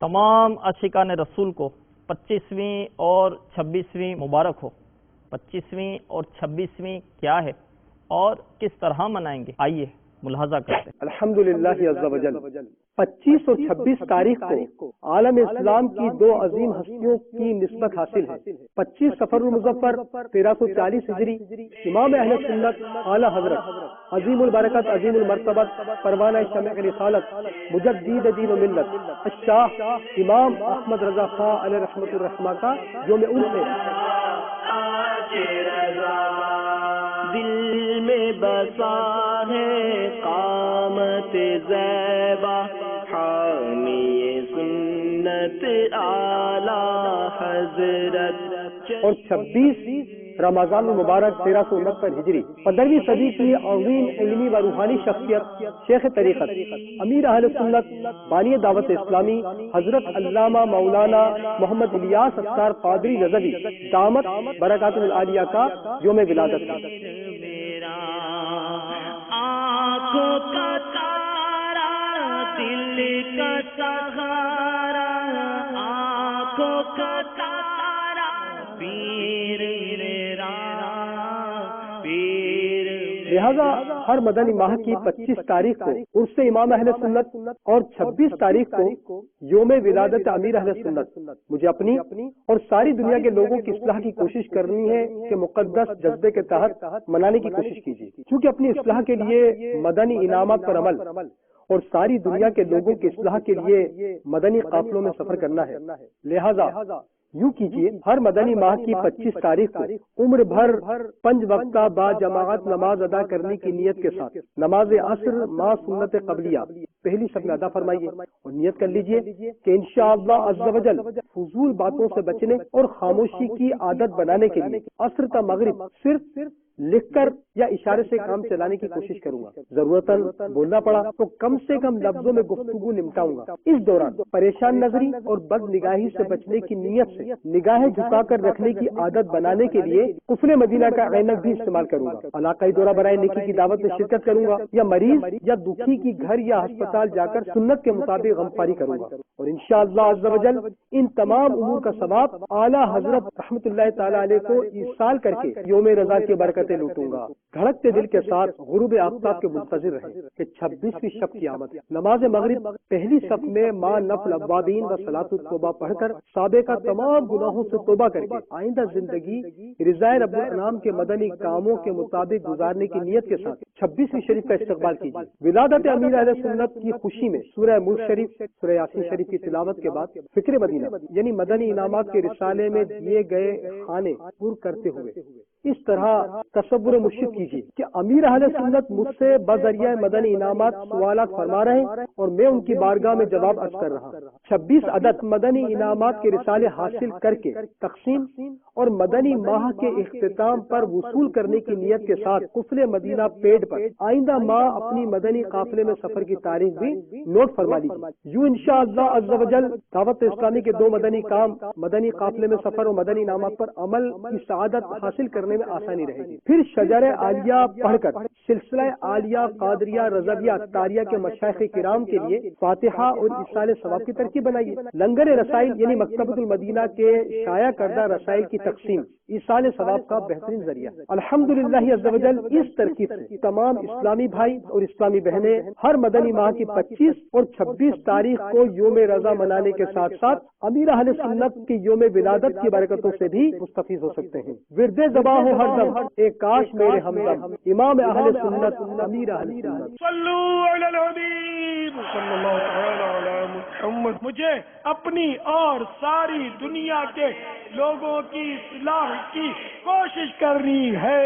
تمام عاشقان رسول کو 25ویں اور 26ویں مبارک ہو۔ 25ویں اور 26ویں کیا ہے اور کس طرح منائیں گے، آئیے ملاحظہ کرتے ہیں۔ الحمدللہ عز و جل 25 اور 26 تاریخ کو عالم اسلام کی دو عظیم ہستیوں کی نسبت حاصل ہے۔ 25 صفر المظفر 1340 ہجری امام اہل سنت اعلی حضرت عظیم البرکت عظیم المرتبت پروانہ شمع رسالت مجدد دین و ملت الشاہ امام احمد رضا خان علیہ رحمۃ الرحمہ کا یوم عرس ہے۔ دل میں بسا ہے قامت زیبا حامی سنت اعلی حضرت۔ اور 26 رمضان المبارک 1369 ہجری 15ویں صدی کی عظیم علمی و روحانی شخصیت شیخ طریقت امیر اہل سنت بانی دعوت اسلامی حضرت علامہ مولانا محمد الیاس ستار قادری رضوی دامت برکاتہ العالیہ کا یوم ولادت ہے۔ آنکھوں کا تارا دل کا سہارا، آنکھوں کا تارا پیر میرا پیر۔ لہذا ہر مدنی ماہ کی 25 تاریخ کو عرس امام اہل سنت اور 26 تاریخ کو یوم ولادت امیر اہل سنت مجھے اپنی اور ساری دنیا کے لوگوں کی اصلاح کی کوشش کرنی ہے کہ مقدس جذبے کے تحت منانے کی کوشش کیجیے، کیونکہ اپنی اصلاح کے لیے مدنی انعامات پر عمل اور ساری دنیا کے لوگوں کی اصلاح کے لیے مدنی قافلوں میں سفر کرنا ہے۔ لہذا یوں کیجیے، ہر مدنی ماہ کی 25 تاریخ کو عمر بھر 5 وقتہ با جماعت نماز ادا کرنے کی نیت کے ساتھ نماز عصر ما سنت قبلیہ پہلی شب میں ادا فرمائیے اور نیت کر لیجیے کہ انشاءاللہ عز و جل فضول باتوں سے بچنے اور خاموشی کی عادت بنانے کے لیے عصر تا مغرب صرف لکھ کر یا اشارے سے کام چلانے کی کوشش کروں گا۔ ضرورتاً بولنا پڑا تو کم سے کم لفظوں میں گفتگو نمٹاؤں گا۔ اس دوران پریشان نظری اور بد نگاہی سے بچنے کی نیت سے نگاہیں جھکا کر رکھنے کی عادت بنانے کے لیے قفل مدینہ کا عینک بھی استعمال کروں گا۔ علاقائی دورہ برائے نیکی کی دعوت میں شرکت کروں گا یا مریض یا دکھی کی گھر یا ہسپتال جا کر سنت کے مطابق غمخواری کروں گا، اور انشاءاللہ عز و جل ان تمام امور کا ثواب اعلیٰ حضرت رحمت اللہ تعالی علیہ کو ایصال کر کے یوم رضا کی برکتیں لوٹوں گا۔ دھڑکتے دل کے ساتھ غروب آفتاب کے منتظر رہے کہ 26ویں شب کی آمد ہے۔ نماز مغرب پہلی صف میں ما نفل اوابین و صلاۃ التوبہ پڑھ کر سابقہ تمام گناہوں سے توبہ کر کے آئندہ زندگی رضائے رب الانام کے مدنی کاموں کے مطابق گزارنے کی نیت کے ساتھ 26ویں شریف کا استقبال کیجیے۔ ولادت امیر اہل سنت کی خوشی میں سورہ ملک شریف سورہ یاسین شریف کی تلاوت کے بعد فکر مدینہ یعنی مدنی انعامات کے رسالے میں دیے گئے خانے پر کرتے ہوئے اس طرح تصور مرشد کیجیے کہ امیر اہل سنت مجھ سے بذریعہ مدنی انعامات سوالات فرما رہے ہیں اور میں ان کی بارگاہ میں جواب عرض کر رہا ہوں۔ 26 عدد مدنی انعامات کے رسالے حاصل کر کے تقسیم اور مدنی ماہ کے اختتام پر وصول کرنے کی نیت کے ساتھ قفل مدینہ پیڈ پر آئندہ ماہ اپنی مدنی قافلے میں سفر کی تاریخ بھی نوٹ فرما لیجیے۔ یوں انشاءاللہ عز و جل دعوت اسلامی کے دو مدنی کام مدنی قافلے میں سفر اور مدنی انعامات پر عمل کی سعادت حاصل کرنے میں آسانی رہے گی۔ پھر شجر عالیہ پڑھ کر سلسلہ عالیہ قادریہ رضویہ تاریہ کے مشائخ کرام کے لیے فاتحہ اور ایصال ثواب کی ترکیب بنائیے۔ لنگر رسائل یعنی مکتبۃ المدینہ کے شائع کردہ رسائل کی تقسیم ایصال ثواب کا بہترین ذریعہ ہے۔ الحمدللہ عز و جل اس ترکیب سے تمام اسلامی بھائی اور اسلامی بہنیں ہر مدنی ماہ کی 25 اور 26 تاریخ کو یوم رضا منانے کے ساتھ ساتھ امیر اہل سنت کی یوم ولادت کی برکتوں سے بھی مستفید ہو سکتے ہیں۔ ورد زباں ہو ہر دم ایک کاش میرے ہمدم امام اہل سنت امیر اہل سنت صلو علی الحبیب صلی اللہ تعالی علی محمد۔ مجھے اپنی اور ساری دنیا کے لوگوں کی اصلاح کی کوشش کرنی ہے۔